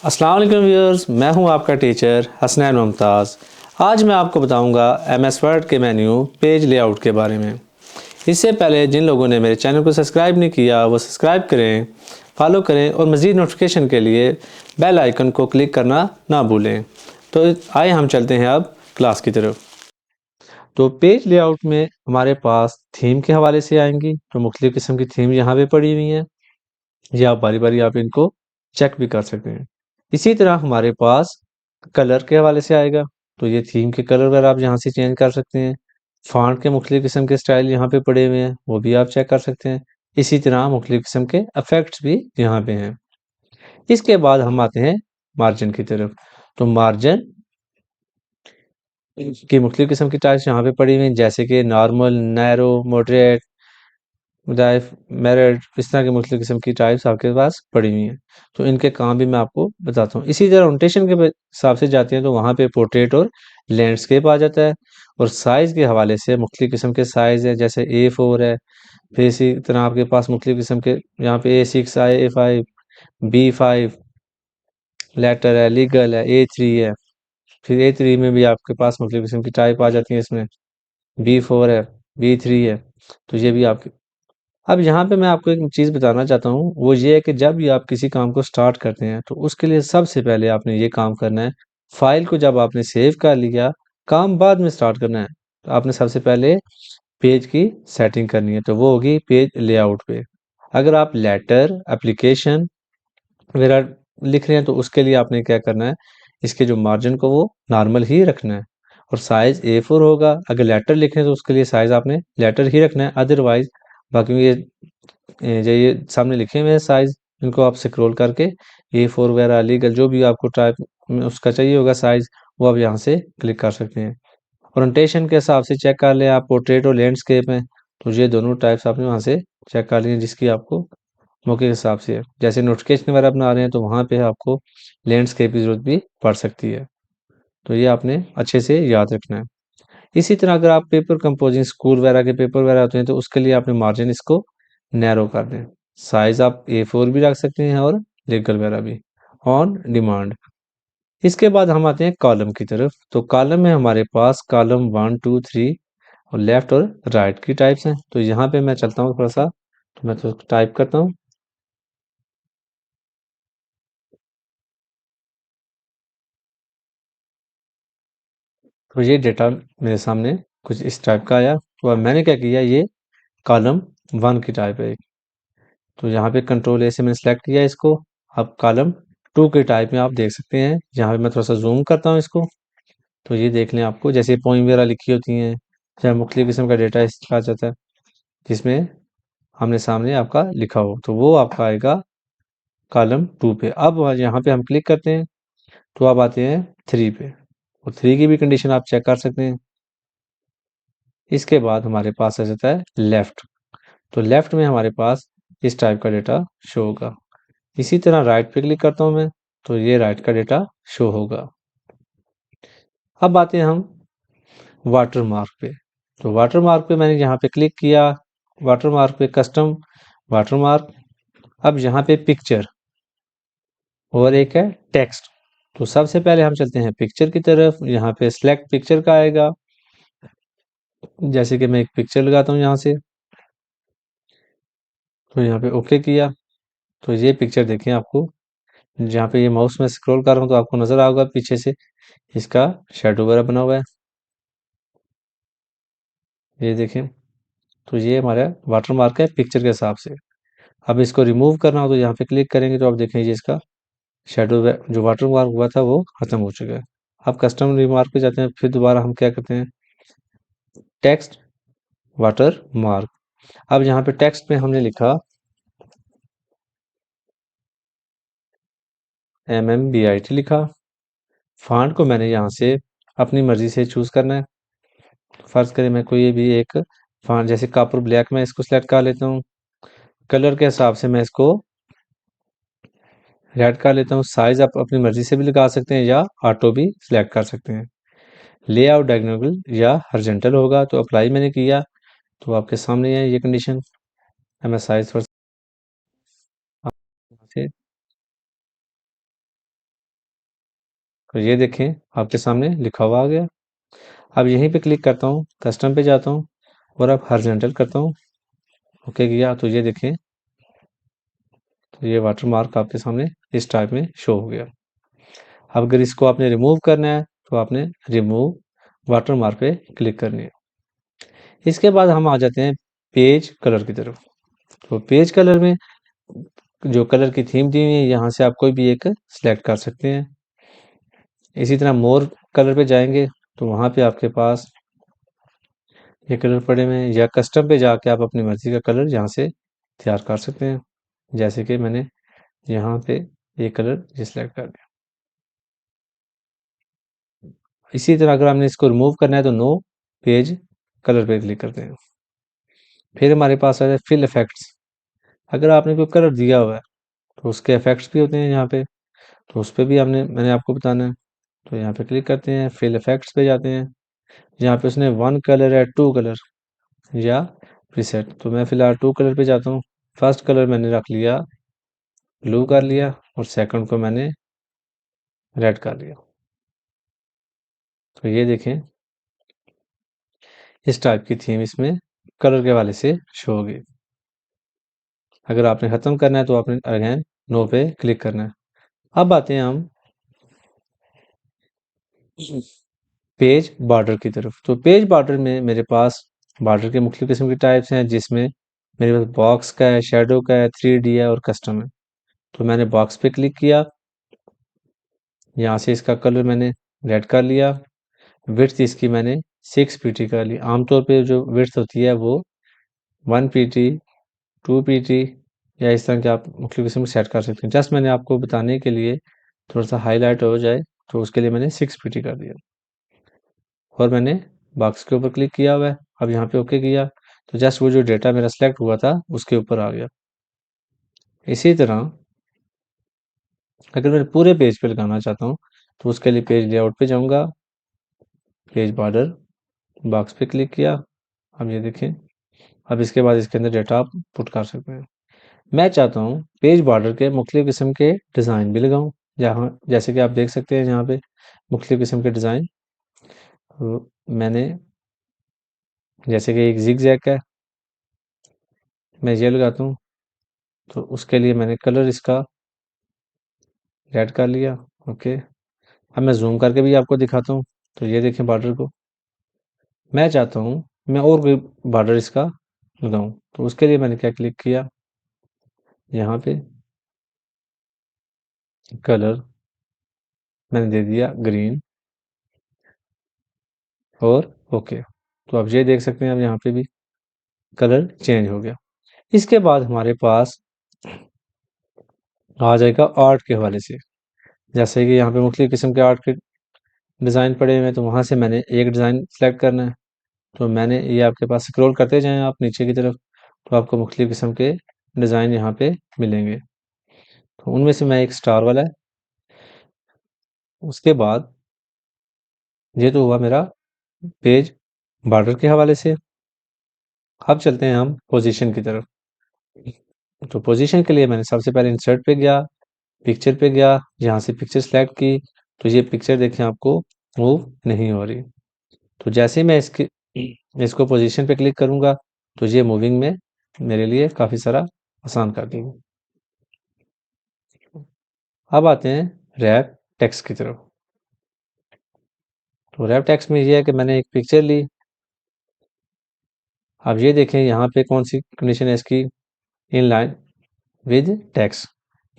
अस्सलाम वालेकुम व्यूअर्स, मैं हूं आपका टीचर हसनैन मुमताज़। आज मैं आपको बताऊंगा एमएस वर्ड के मेन्यू पेज लेआउट के बारे में। इससे पहले जिन लोगों ने मेरे चैनल को सब्सक्राइब नहीं किया वो सब्सक्राइब करें, फॉलो करें और मज़ीद नोटिफिकेशन के लिए बेल आइकन को क्लिक करना ना भूलें। तो आइए हम चलते हैं अब क्लास की तरफ। तो पेज लेआउट में हमारे पास थीम के हवाले से आएंगी, तो मुख्तलिफ़ किस्म की थीम यहाँ पे पड़ी हुई हैं। ये आप बारी बारी आप इनको चेक भी कर सकते हैं। इसी तरह हमारे पास कलर के हवाले से आएगा, तो ये थीम के कलर वगैरह आप यहाँ से चेंज कर सकते हैं। फॉन्ट के मुख्तलिफ़ किस्म के स्टाइल यहाँ पे पड़े हुए हैं, वो भी आप चेक कर सकते हैं। इसी तरह मुख्तलिफ़ किस्म के इफ़ेक्ट्स भी यहाँ पे हैं। इसके बाद हम आते हैं मार्जिन की तरफ। तो मार्जिन की मुख्तलिफ़ किस्म की टाइप्स यहाँ पे पड़ी हुई हैं, जैसे कि नॉर्मल, नैरो, मॉडरेट, मुदाइफ, मेरिट, इस तरह की मुख्तलिफ़ किस्म की टाइप्स आपके पास पड़ी हुई हैं। तो इनके काम भी मैं आपको बताता हूँ। इसी तरह रोटेशन के हिसाब से जाते हैं तो वहाँ पे पोर्ट्रेट और लैंडस्केप आ जाता है। और साइज़ के हवाले से मुख्तलिफ़ किस्म के साइज़ है, जैसे A4 है। फिर इसी तरह आपके पास मुख्तलिफ़ किस्म के यहाँ पे A6 है, A5, B5, लेटर है, लीगल है, A3 है। फिर A3 में भी आपके पास मुख्तलिफ़ किस्म की टाइप आ जाती है इसमें। B4 है, B3 है। तो ये भी आपके अब यहाँ पे मैं आपको एक चीज़ बताना चाहता हूँ, वो ये है कि जब भी आप किसी काम को स्टार्ट करते हैं, तो उसके लिए सबसे पहले आपने ये काम करना है, फाइल को जब आपने सेव कर लिया, काम बाद में स्टार्ट करना है। तो आपने सबसे पहले पेज की सेटिंग करनी है, तो वो होगी पेज लेआउट पे। अगर आप लेटर, एप्लीकेशन वगैरह लिख रहे हैं, तो उसके लिए आपने क्या करना है, इसके जो मार्जिन को वो नॉर्मल ही रखना है। और साइज़ A4 होगा। अगर लेटर लिख रहे हैं, तो उसके लिए साइज़ आपने लेटर ही रखना है। अदरवाइज़ बाकी ये सामने लिखे हुए हैं साइज़, इनको आप स्क्रॉल करके A4 वगैरह लीगल जो भी आपको टाइप में उसका चाहिए होगा साइज़, वो आप यहाँ से क्लिक कर सकते हैं। ओरिएंटेशन के हिसाब से चेक कर लें आप, पोर्ट्रेट और लैंडस्केप में, तो ये दोनों टाइप्स आपने वहाँ से चेक कर लिए जिसकी आपको मौके के हिसाब से है। जैसे नोटिफिकेशन वगैरह बना रहे हैं, तो वहाँ पे आपको लैंडस्केप की ज़रूरत भी पड़ सकती है। तो ये आपने अच्छे से याद रखना है। इसी तरह अगर आप पेपर कंपोजिंग स्कूल वगैरह के पेपर वगैरह होते हैं, तो उसके लिए आपने मार्जिन इसको नैरो कर दें। साइज़ आप A4 भी रख सकते हैं और लीगल वगैरह भी, ऑन डिमांड। इसके बाद हम आते हैं कॉलम की तरफ। तो कॉलम में हमारे पास कॉलम 1, 2, 3 और लेफ्ट और राइट की टाइप्स हैं। तो यहाँ पे मैं चलता हूँ थोड़ा सा, तो मैं तो टाइप करता हूँ। तो ये डेटा मेरे सामने कुछ इस टाइप का आया। तो अब मैंने क्या किया, ये कॉलम 1 की टाइप है। तो यहाँ पे कंट्रोल ए से मैंने सेलेक्ट किया इसको। अब कॉलम 2 के टाइप में आप देख सकते हैं। यहाँ पे मैं थोड़ा सा जूम करता हूँ इसको, तो ये देख लें आपको जैसे पोइम वगैरह लिखी होती हैं, चाहे मुख्तलिफ़ किस्म का डेटा इसका आ जाता है, जिसमें हमने सामने आपका लिखा हो, तो वो आपका आएगा कॉलम 2 पे। अब यहाँ पे हम क्लिक करते हैं, तो अब आते हैं 3 पे, और 3 की भी कंडीशन आप चेक कर सकते हैं। इसके बाद हमारे पास आ जाता है लेफ्ट। तो लेफ्ट में हमारे पास इस टाइप का डेटा शो होगा। इसी तरह राइट पे क्लिक करता हूँ मैं, तो ये राइट का डेटा शो होगा। अब आते हैं हम वाटर मार्क पे। तो वाटर मार्क पे मैंने यहाँ पे क्लिक किया, वाटर मार्क पे कस्टम वाटर मार्क। अब यहाँ पे पिक्चर और एक है टेक्स्ट। तो सबसे पहले हम चलते हैं पिक्चर की तरफ। यहाँ पे सिलेक्ट पिक्चर का आएगा, जैसे कि मैं एक पिक्चर लगाता हूँ यहाँ से, तो यहाँ पे ओके किया। तो ये पिक्चर देखें आपको, जहाँ पे ये माउस में स्क्रॉल कर रहा हूँ, तो आपको नजर आएगा पीछे से इसका शेडो वगैरह बना हुआ है, ये देखें। तो ये हमारा वाटर मार्क है पिक्चर के हिसाब से। अब इसको रिमूव करना हो, तो यहाँ पे क्लिक करेंगे, तो आप देखेंगे इसका शेडो जो वाटर मार्क हुआ था वो खत्म हो चुका है। अब कस्टम रिमार्क पे जाते हैं, फिर दोबारा हम क्या करते हैं, टेक्स्ट वाटर मार्क। अब यहाँ पे टेक्स्ट में हमने लिखा MMBIT लिखा। फॉन्ट को मैंने यहाँ से अपनी मर्जी से चूज करना है। फर्ज करें मैं कोई भी एक फॉन्ट, जैसे कापर ब्लैक में इसको सेलेक्ट कर लेता हूँ। कलर के हिसाब से मैं इसको रेड कर लेता हूँ। साइज आप अपनी मर्जी से भी लगा सकते हैं या ऑटो भी सिलेक्ट कर सकते हैं। लेआउट डायगोनल या हॉरिजॉन्टल होगा, तो अप्लाई मैंने किया, तो आपके सामने है ये कंडीशन। मैं साइज थोड़ा सा तो ये देखें आपके सामने लिखा हुआ आ गया। अब यहीं पे क्लिक करता हूँ, कस्टम पे जाता हूँ और अब हॉरिजॉन्टल करता हूँ, ओके किया तो ये देखें, तो ये वाटर मार्क आपके सामने इस टाइप में शो हो गया। अब अगर इसको आपने रिमूव करना है तो आपने रिमूव वाटर मार्क पे क्लिक करनी है। इसके बाद हम आ जाते हैं पेज कलर की तरफ। तो पेज कलर में जो कलर की थीम दी हुई है यहाँ से आप कोई भी एक सिलेक्ट कर सकते हैं। इसी तरह मोर कलर पे जाएंगे तो वहाँ पे आपके पास ये कलर पड़े हुए हैं, या कस्टम पे जाके आप अपनी मर्जी का कलर यहाँ से तैयार कर सकते हैं। जैसे कि मैंने यहाँ पे ये कलर ये सिलेक्ट कर दिया। इसी तरह अगर हमने इसको रिमूव करना है तो नो पेज कलर पे क्लिक करते हैं। फिर हमारे पास आ जाए फिल इफेक्ट्स। अगर आपने कोई कलर दिया हुआ है तो उसके इफेक्ट्स भी होते हैं यहाँ पे, तो उस पे भी मैंने आपको बताना है। तो यहाँ पे क्लिक करते हैं, फिल इफेक्ट्स पे जाते हैं, यहाँ पे उसने वन कलर है, टू कलर या प्रीसेट, तो मैं फिलहाल टू कलर पे जाता हूँ। फर्स्ट कलर मैंने रख लिया ब्लू कर लिया और सेकंड को मैंने रेड कर लिया। तो ये देखें इस टाइप की थीम इसमें कलर के वाले से शो होगी। अगर आपने ख़त्म करना है तो आपने अगेन नो पे क्लिक करना है। अब आते हैं हम पेज बॉर्डर की तरफ। तो पेज बॉर्डर में मेरे पास बॉर्डर के मुख्तलिफ किस्म के टाइप्स हैं, जिसमें मेरे पास बॉक्स का है, शेडो का है, 3D है और कस्टम है। तो मैंने बॉक्स पे क्लिक किया, यहाँ से इसका कलर मैंने रेड कर लिया, विड्थ इसकी मैंने 6 pt कर ली। आमतौर पे जो विड्थ होती है वो 1 pt, 2 pt या इस तरह के आप मुख्तलिफ किस्म सेट कर सकते हैं। जस्ट मैंने आपको बताने के लिए थोड़ा सा हाईलाइट हो जाए तो उसके लिए मैंने 6 pt कर दिया और मैंने बॉक्स के ऊपर क्लिक किया हुआ है। अब यहाँ पे ओके किया तो जस्ट वो जो डेटा मेरा सेलेक्ट हुआ था उसके ऊपर आ गया। इसी तरह अगर मैं पूरे पेज पे लगाना चाहता हूँ तो उसके लिए पेज लेआउट पे जाऊँगा, पेज बॉर्डर, बॉक्स पे क्लिक किया। अब ये देखें, अब इसके बाद इसके अंदर डेटा आप पुट कर सकते हैं। मैं चाहता हूँ पेज बॉर्डर के मुख्तलिफ किस्म के डिज़ाइन भी लगाऊँ, जहाँ जैसे कि आप देख सकते हैं यहाँ पे मुख्तलिफ किस्म के डिज़ाइन। तो मैंने जैसे कि एक जिग जैग है, मैं ये लगाता हूँ, तो उसके लिए मैंने कलर इसका रेड कर लिया, ओके। अब मैं जूम करके भी आपको दिखाता हूँ। तो ये देखें बॉर्डर को, मैं चाहता हूँ मैं और कोई बॉर्डर इसका लगाऊँ, तो उसके लिए मैंने क्या क्लिक किया, यहाँ पे कलर मैंने दे दिया ग्रीन और ओके। तो आप ये देख सकते हैं, अब यहाँ पे भी कलर चेंज हो गया। इसके बाद हमारे पास आ जाएगा आर्ट के हवाले से। जैसे कि यहाँ पे मुख्तलिफ किस्म के आर्ट के डिज़ाइन पड़े हुए हैं, तो वहाँ से मैंने एक डिज़ाइन सेलेक्ट करना है। तो मैंने ये आपके पास स्क्रॉल करते जाएं आप नीचे की तरफ, तो आपको मुख्तलिफ किस्म के डिज़ाइन यहाँ पे मिलेंगे। तो उनमें से मैं एक स्टार वाला है। उसके बाद ये तो हुआ मेरा पेज बॉर्डर के हवाले से। अब चलते हैं हम पोजीशन की तरफ। तो पोजीशन के लिए मैंने सबसे पहले इंसर्ट पे गया, पिक्चर पे गया, यहाँ से पिक्चर सेलेक्ट की, तो ये पिक्चर देखें आपको मूव नहीं हो रही। तो जैसे ही मैं इसको पोजीशन पे क्लिक करूँगा तो ये मूविंग में मेरे लिए काफ़ी सारा आसान कर देगी। अब आते हैं रैप टेक्स्ट की तरफ। तो रैप टेक्स्ट में ये है कि मैंने एक पिक्चर ली। अब ये देखें यहाँ पे कौन सी कंडीशन है इसकी, इन लाइन विद टेक्स्ट।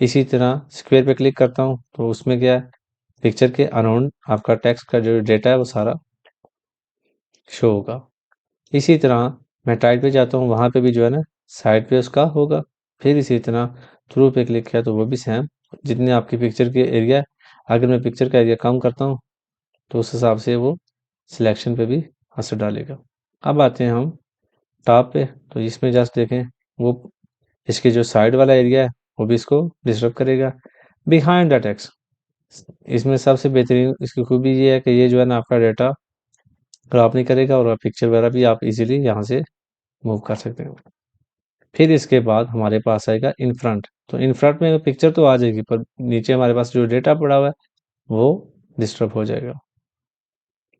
इसी तरह स्क्वायर पे क्लिक करता हूँ तो उसमें क्या है, पिक्चर के अराउंड आपका टेक्स्ट का जो डेटा है वो सारा शो होगा। इसी तरह मैं टाइप पे जाता हूँ, वहाँ पे भी जो है ना साइड पे उसका होगा। फिर इसी तरह थ्रू पे क्लिक किया तो वो भी सेम, जितने आपकी पिक्चर के एरिया है, अगर मैं पिक्चर का एरिया कम करता हूँ तो उस हिसाब से वो सिलेक्शन पे भी असर डालेगा। अब आते हैं हम टॉप पे, तो इसमें जस्ट देखें वो इसके जो साइड वाला एरिया है वो भी इसको डिस्टर्ब करेगा। बिहाइंड द टेक्स्ट, इसमें सबसे बेहतरीन इसकी खूबी ये है कि ये जो है ना आपका डेटा क्रॉप नहीं करेगा और पिक्चर वगैरह भी आप इजीली यहाँ से मूव कर सकते हो। फिर इसके बाद हमारे पास आएगा इन फ्रंट। तो इन फ्रंट में पिक्चर तो आ जाएगी पर नीचे हमारे पास जो डेटा पड़ा हुआ है वो डिस्टर्ब हो जाएगा।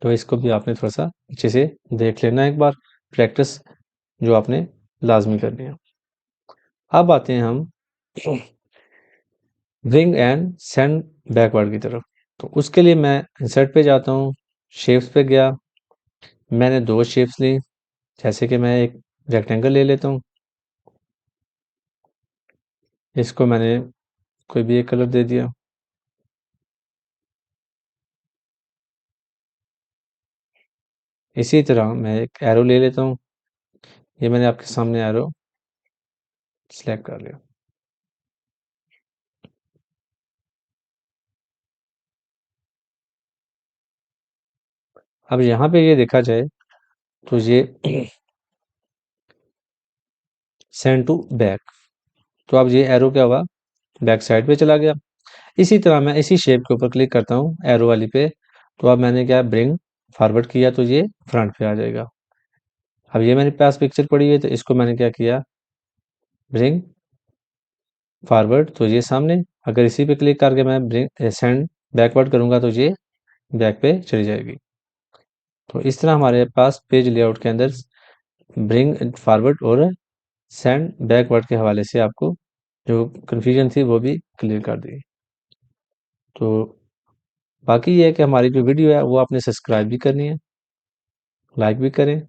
तो इसको भी आपने थोड़ा सा अच्छे से देख लेना एक बार, प्रैक्टिस जो आपने लाजमी करनी है। अब आते हैं हम ब्रिंग एंड सेंड बैकवर्ड की तरफ। तो उसके लिए मैं इंसर्ट पे जाता हूँ, शेप्स पे गया, मैंने दो शेप्स ली। जैसे कि मैं एक रेक्टेंगल ले लेता हूँ, इसको मैंने कोई भी एक कलर दे दिया। इसी तरह मैं एक एरो ले लेता हूँ, ये मैंने आपके सामने एरो सेलेक्ट कर लिया। अब यहाँ पे ये देखा जाए तो ये सेंड टू बैक, तो अब ये एरो क्या हुआ, बैक साइड पे चला गया। इसी तरह मैं इसी शेप के ऊपर क्लिक करता हूँ एरो वाली पे, तो अब मैंने क्या ब्रिंग फॉरवर्ड किया तो ये फ्रंट पे आ जाएगा। अब ये मेरे पास पिक्चर पड़ी हुई है तो इसको मैंने क्या किया, ब्रिंग फॉरवर्ड तो ये सामने। अगर इसी पे क्लिक करके मैं ब्रिंग सेंड बैकवर्ड करूँगा तो ये बैक पे चली जाएगी। तो इस तरह हमारे पास पेज लेआउट के अंदर ब्रिंग फॉरवर्ड और सेंड बैकवर्ड के हवाले से आपको जो कन्फ्यूजन थी वो भी क्लियर कर दी। तो बाकी ये है कि हमारी जो वीडियो है वो आपने सब्सक्राइब भी करनी है, लाइक भी करें।